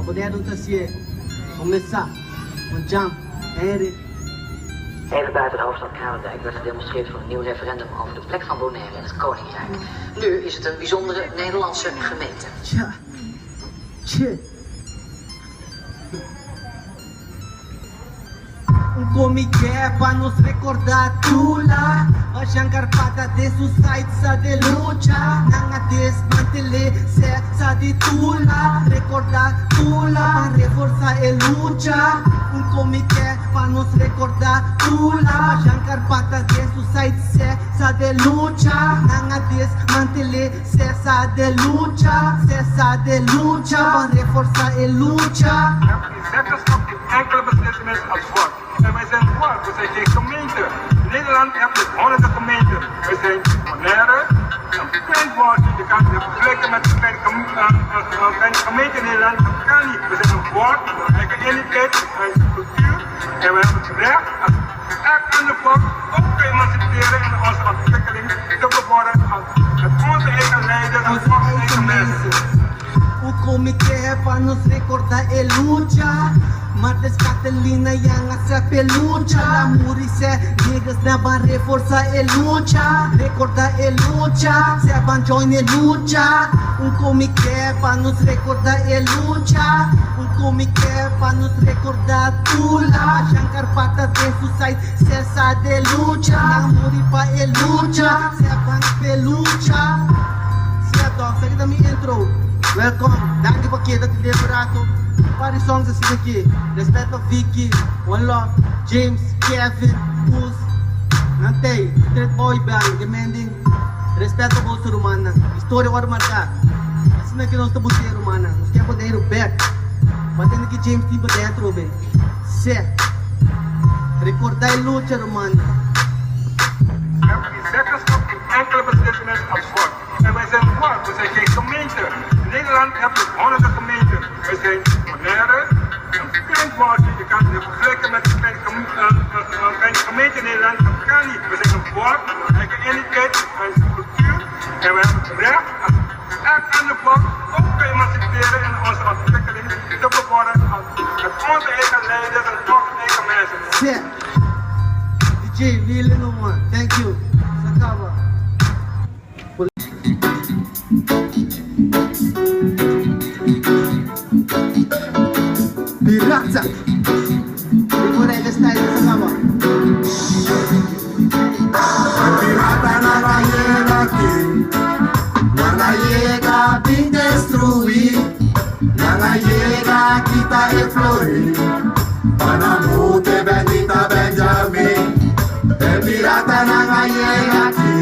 Poder dossier. Começar. Jump. Henry. Even buiten de hoofdstad Kralendijk werd gedemonstreerd voor een nieuw referendum over de plek van Bonaire in het Koninkrijk. Nu is het een bijzondere Nederlandse gemeente. Tja. Um comitê pra nos recordar Tula. Hoje a Carpata de suicide de luta. Nanga desmanteler cessa de Tula. Recordar Tula, reforçar a luta. Um comitê pra nos recordar Tula. Hoje a Carpata de suicide cessa de luta. Nanga desmanteler cessa de luta. Cessa de luta, pra reforçar a luta. Enkele beslissingen als volk. En wij zijn volk, we zijn geen gemeente. In Nederland heb je honderden gemeenten. We zijn Bonaire, een klein woordje. Je kan het vergelijken met een kleine gemeente in Nederland. Dat kan niet. We zijn een volk, een eigen identiteit, een eigen cultuur. En we hebben het recht als elk ander volk ook te emanciperen in onze ontwikkeling te bevorderen met onze eigen leiders en onze eigen mensen. O comitê pra nos recordar a luta. Martes Catalina yang asa pelucha. La murise niggas never reforçar a luta. Recordar a luta, se van join a luta. Comitê pra nos recordar a luta. Comitê pra nos recordar Tula. Shankar Pata de suicide, cessa de luta. La muri pa a luta, se van pelucha. Se a dog, segue da minha intro. Welcome, danke voor keer dat je liberato. Party songs assim aqui. Respeito a Vicky, One Love, James, Kevin, Pus. Nantei, Street Boy Band, demanding. Respeito a bolsa romana. História vai marcar. Assim aqui nós estamos ser romana. Nós queremos poder ir o back. Batendo que James tipo dentro, bem. Certo. Recordar a luta romana. Enkele beslissingen als volk. En wij zijn volk, we zijn geen gemeente. In Nederland heb je honderden gemeenten. We zijn Bonaire, een klein woordje. Je kan het vergelijken met een kleine gemeente in Nederland. Dat kan niet. We zijn een volk, een eigen identiteit, een eigen cultuur. En we hebben het recht als elk ander volk ook te emanciperen in onze ontwikkeling te bevorderen met onze eigen leiders en onze eigen mensen. Certo. DJ Willy no man. Thank you. Sakaba. Pirata. Decorega style Sakaba. Pirata nada llega aquí, nada llega a destruir, nada llega a quitar el florir. Panamute bendita Benjamin, el pirata nada llega aquí,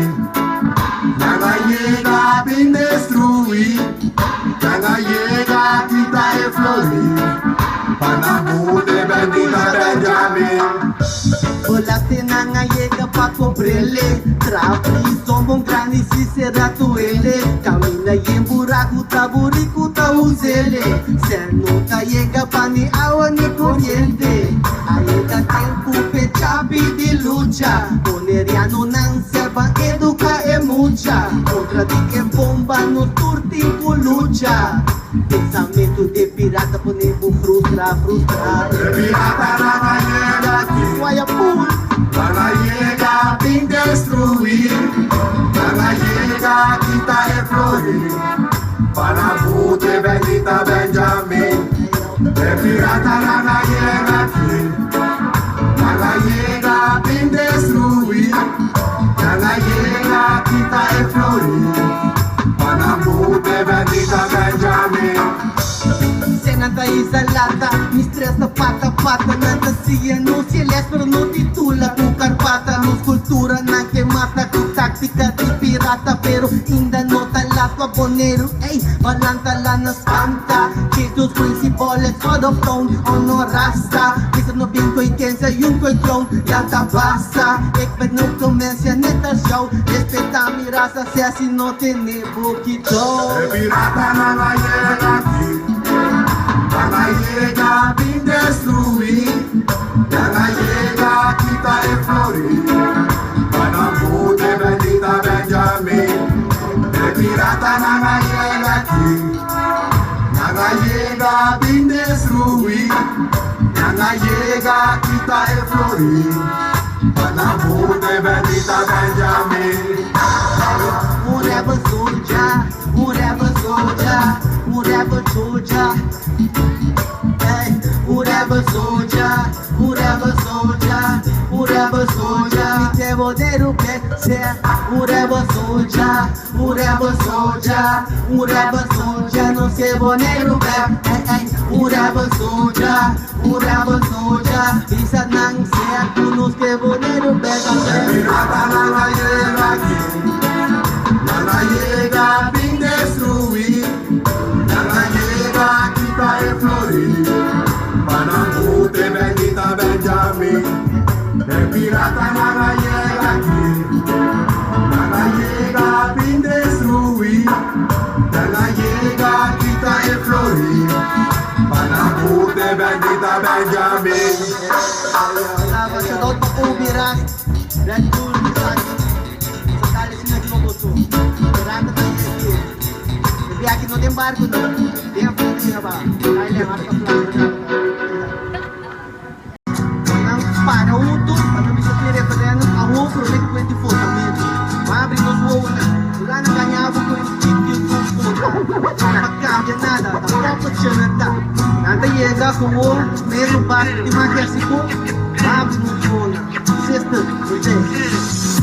nada llega a destruir, nada llega a quitar el florir. Panamute bendita Benjamin. Volaste nanga llega pa comprele. Trafi sombong grani si será tuele. Camina y en buraco taburico ta uzele. Se nunca llega pa ni agua ni corriente. Ainda tempo pechapi de lucha. Boneriano nan seba educa e mucha. Contra di que bomba no turtin com lucha. Pensamento de pirata ponemos frustrar. El pirata nada llega aquí, Guayapul. nada llega a destruir, nada llega a quitar el florir. Panamute bendita Benjamin, el pirata nada llega aquí, nada llega a destruir, nada llega a quitar el florir. Panamute bendita Benjamin. Nada isolada, me estressa pata. Nada se anuncia, pero não titula. Com Carpata, nos cultura, na que mata. Com tática de pirata, pero ainda não tá lá tua boneiro. Ei, balanta lá na espanta. Que dos principais, só do front, honor rasta. Isso no bem com intensa e control. Já tá basta, ik no começa neta show. Respeitar minha raça, se assim não tem nem boquitão. El pirata nada llega aquí, nada llega a destruir, nada llega a quitar el florir. Panamute bendita Benjamin, el pirata nada llega aquí, nada llega bin destruir, nanga llega kita e florir, panahon de Benita Benjamin. Forever soldier, forever soldier, forever soldier. Hey, forever soldier, forever soldier, forever soldier. Te poder obedecer, forever soldier, forever soldier, forever soldier. Não se poder obedecer, forever soldier, forever soldier. Bisa nang certo, nos que poder obedecer. Pirata nanga llega aquí, nanga llega bin destruir, nanga llega kita e florir, panahon de Benita Benjamin. El pirata nanga llega aquí, nanga llega bin destruir, nanga llega kita e florir, panahon de Benita Benjamin. Tava sa daw pa umiras, Red Bull Misan. Sa tali sinaglumoso, marami tayo ito. Nagbiyakin mo din barko na, di ang pwede na ba? Kaya lang, harap ang plano na. Nang panauto, panabis at nire, padayan ng aho, Promek 24 tamid. Mabring nos wowa na, wala nang kanyabo ko yung chip yung kumpura. Pagkakya nada, tapos at siya nagda. Nantayega ko wo, meron ba, di magyasi ko. Mabring nos wowa na, sister, reject.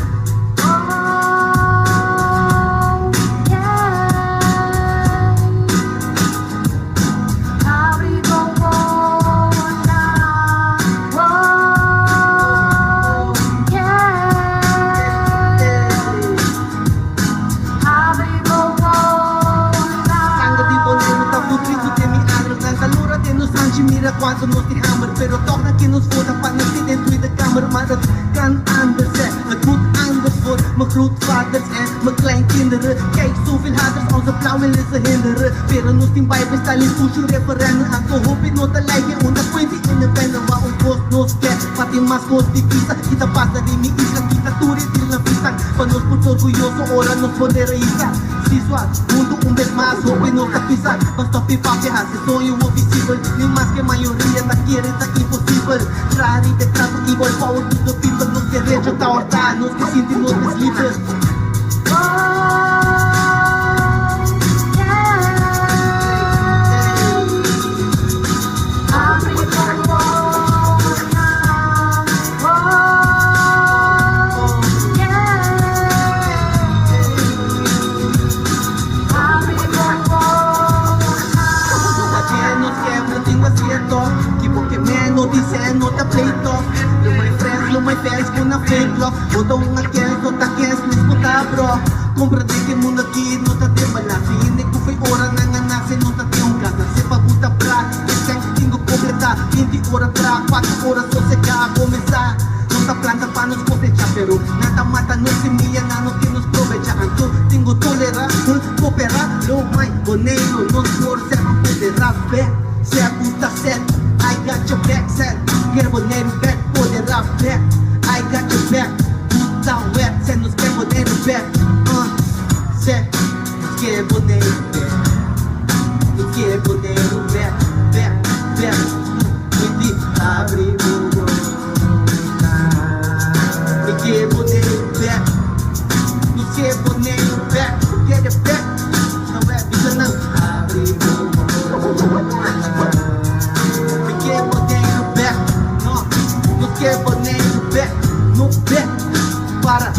Mira cuánto nos dejamos, pero toca que nos foda para nos dentro de kamer. Maar het kan anders zijn, het moet anders worden. Mijn grootvaders en mijn kleinkinderen, kijk zoveel haters, onze vrouw willen ze hinderen. Pero nos tin bij bestalling, push je referendum. Aan te hopen, not te lijken, onder 20 independent. Waar ons kost nos care, pati mas kost divisa. Kita pasa de mi isla, kita turi de la vista. Pa nos puto orgulloso, ahora nos poder reír. Si suat, mundo un vez más, hope no te pisa. Basta pipapi, hace sonho o visible. Ni más que mayoría te quiere, está imposible. Traer y te trato igual, power to the people. Nos que recho, ta horta, nos que sienten los deslizes. Dizendo tá pleito, lo my friends com na fake love. Botou aquele, não tá quente, mas puta bro. Compra de que mundo aqui, não tá de balance. Hindi ko fay ora nang anak, se não tá de um gata. Se paguta pra, isang tingo completa. 20 horas tra, 4 horas só se cá a começar. Não tá planta pra nos cosechar, pero nada mata, no semilla, nada que nos provecha. Anto, tengo tolerar, cooperar. Lo my boneiro, nos força pra poder rap. Se a puta certo. I got your back, said, get a name back, for the rap back. I got your back, put down wet, send us get a name back. Said, get a name back. Get a name back, back, back. Hindi abri mo get a name back. You get a name back, get it back. No rap, bisa nang abri mo. Que boneiro back, no back, para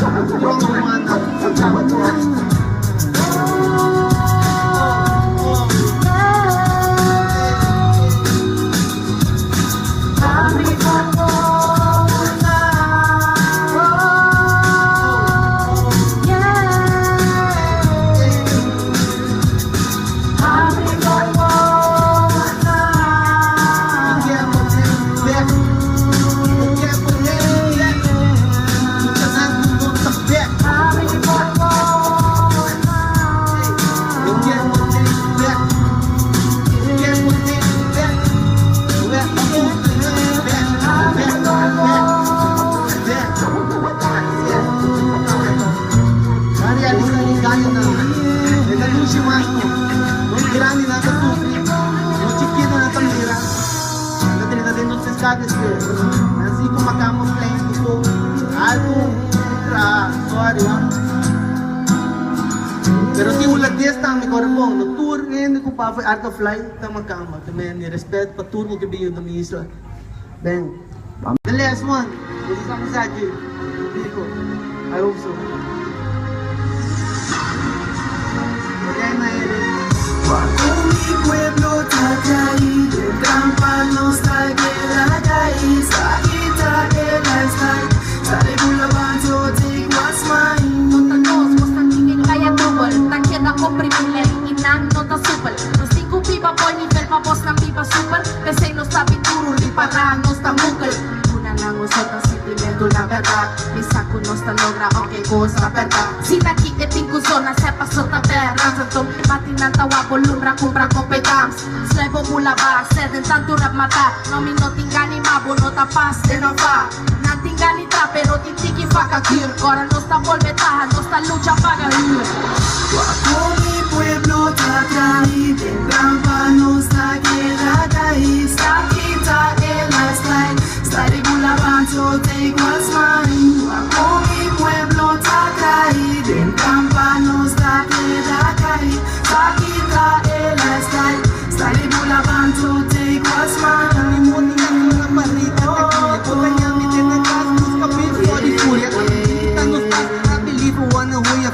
como mana. cada vez. Assim como acabamos playing algo sorry. Pero si ulat dia está mi corpong, no tour ngayon ko pa art of flight tama kama. Também respeito para tour que biyo da ministra. Bang. The last one. This is ang message. Biko. I hope so. Okay na yun. Bajo mi pueblo Tacayide, campanos Tagueragais, Akita el lifestyle, Sari Bulabanzo, take what's mine. Nota 2, basta tingin kaya trouble. Takyan ako privilege, inang nota super. Los 5 pipa por nivel pa boss ng pipa super. Kasi no está pinturo, ni para no está mukal. Una lang usot ang sentimiento na verdad. Isa ko no está logra, okay ko sa verdad. Si nakikiting ko zona, sa pasot na pera. Santo, pati ng tawa ko, lumra kumpra ko petams. Slevo mula ba, seden tanto rap mata. No mi no tingani mabo, no tapas de no va. Nantingani tra, pero titiki fa kakir. Kora no está volvetaja, no está lucha para ir. Bajo mi pueblo Tacayide, campanos Tagueragais, Akita el lifestyle, Sari Bulabanzo, take what's mine. Bajo mi pueblo Tacayide, campanos Tagueragais, Akita el lifestyle, Sari Bulabanzo, take what's mine.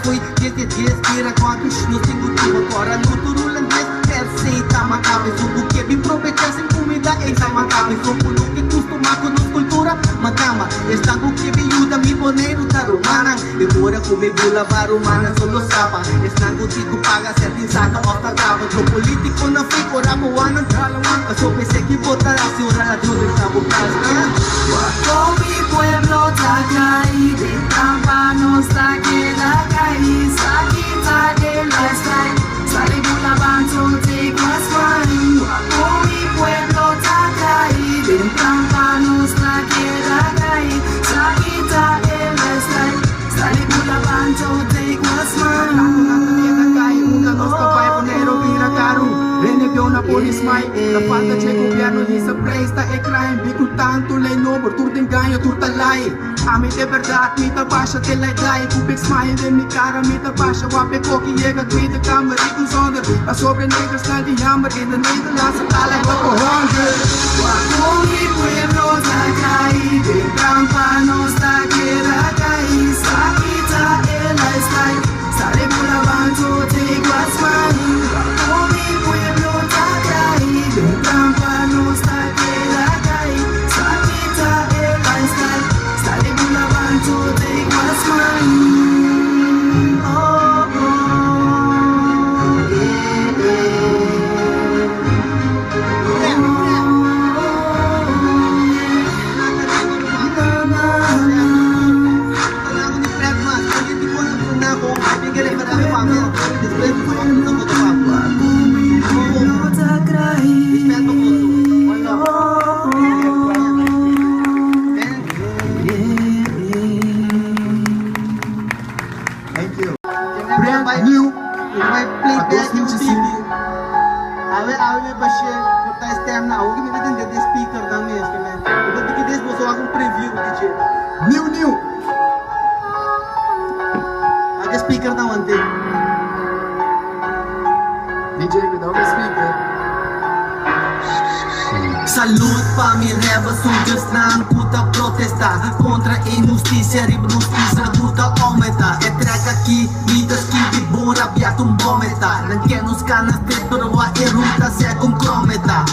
Foi desde dias tira quantos no singo tipo agora no turulan receita macabre suco que bem provecha sem comida essa macabre suco no que costuma com nos cultura macama está com que bem ajuda mi boneiro da romana e agora come bula barumana solo sapa está com tico paga certa saca off acaba pro político na fico rabuana a so pensei que botar a senhora la tudo está bocada Bajo mi pueblo Tacayide, campanos Tagueragais, Akita el lifestyle, Sari Bulabanzo, take what's mine. Bajo mi pueblo Tacayide, campanos Tagueragais, Akita el lifestyle, Sari Bulabanzo, take what's mine. Na polis mai, na falta de governo e essa presta é crime. Bico tanto lei novo, tur tem ganho, tur tá lai. A mim de verdade, me tá baixa te lei dai. Cubex mai de mi cara, me tá baixa. Wape koki llega, tweede kamer, ik een zonder. A sobre negros na die hammer, in de Nederlandse taal en wat gehonger. Bajo mi pueblo Tacayide, campanos Tagueragais, Akita el lifestyle, Sari Bulabanzo, take what's mine. Bajo mi pueblo Tacayide, campanos Tagueragais, Akita el lifestyle, Sari Bulabanzo, take what's mine. Oh, speaker na one day. DJ without a speaker. Salut pa mi reva sugers na puta protesta contra injustiça e injustiça puta aumenta e traga aqui vidas que de bora biatum bometa não quer nos canas de perwa e ruta se comprometa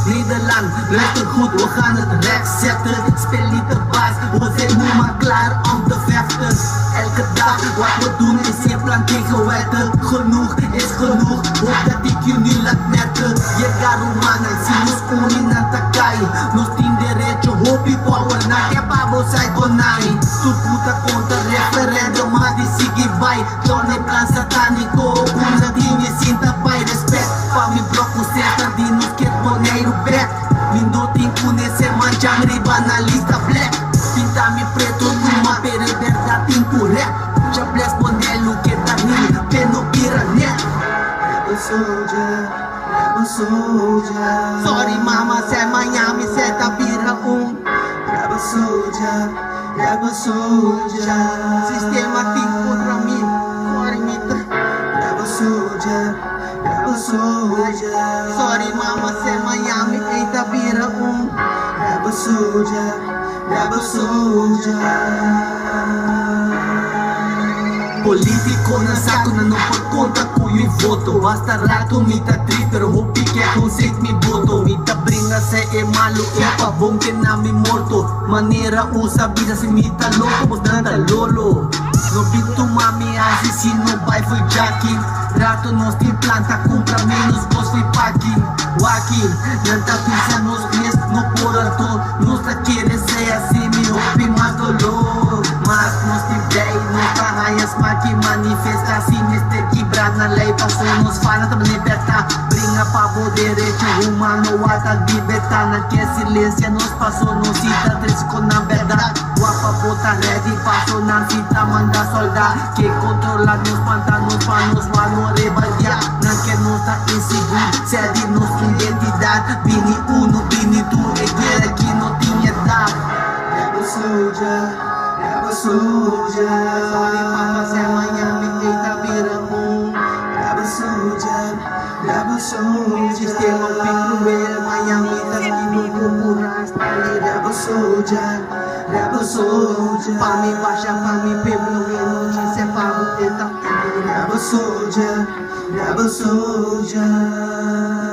Nederland, luister goed, we gaan het recht zetten. Speel niet te baas, we zijn nu maar klaar om te vechten. Elke dag, wat we doen is je plan tegen wetten. Genoeg is genoeg, hoop dat ik je nu laat netten. Llegar humana, si nos unen aan Takay. Nos team derecho, hopi power, na que babo sai konai. Tu puta contra referendum, maar die sige vai. Tone plan satanico, una dini sinta pai. Respect, pa mi bloco certa, di nos que boneiro back. Minuto conhecer manchang riba na lista black. Pinta mi preto numa verdade incorrect. Já bless bonelo que tá rindo, peno piranha. Rebel soldier, rebel soldier. Sorry mama, se Miami, se tá vira soldier, rebel soldier. Systematic contra mim, sorry mitra. Rebel soldier, rebel soldier. Sorry mama, say Miami ain't a bira Rebel soldier, rebel soldier. Politico na saco na não por conta com o voto. Basta rato me tá triste, pero hope que conceito me boto. Me tá brinca se é malo, é pavão que na me morto. Maneira usa vida se me tá louco, mas nada lolo. No pinto mami, assassino, pai foi jacking. Rato nós tem planta, compra menos, vos foi packing. Walking, nanta pisa nos pies, no por alto. Nos tá querer ser assim, me hope mais dolor. Mas nós tem day, nós tá raias, mas que manifesta assim, neste quebrar na lei. Passou nos fala, também libertar. Brinca pra o direito humano, ata libertar. Na que silência nos passou, nos cita, três com a verdade. Guapa, bota ready, passou na cita, manda soldar. Que controla nos pantanos, pra nos mano rebeldia. Na que nos tá inseguro, cede nos identidade. Bini uno, bini tu, é guerra que não tinha dado. Rebel soldier, rebel soldier. Sorry mama, say Miami ain't a bira Rebel soldier, rebel soldier. Sistema bem cruel, Miami tá esquivando por astali. Rebel soldier, rebel soldier. Pa mi baixa, pa mi pueblo, que notícia pa o eta. Rebel soldier, rebel soldier.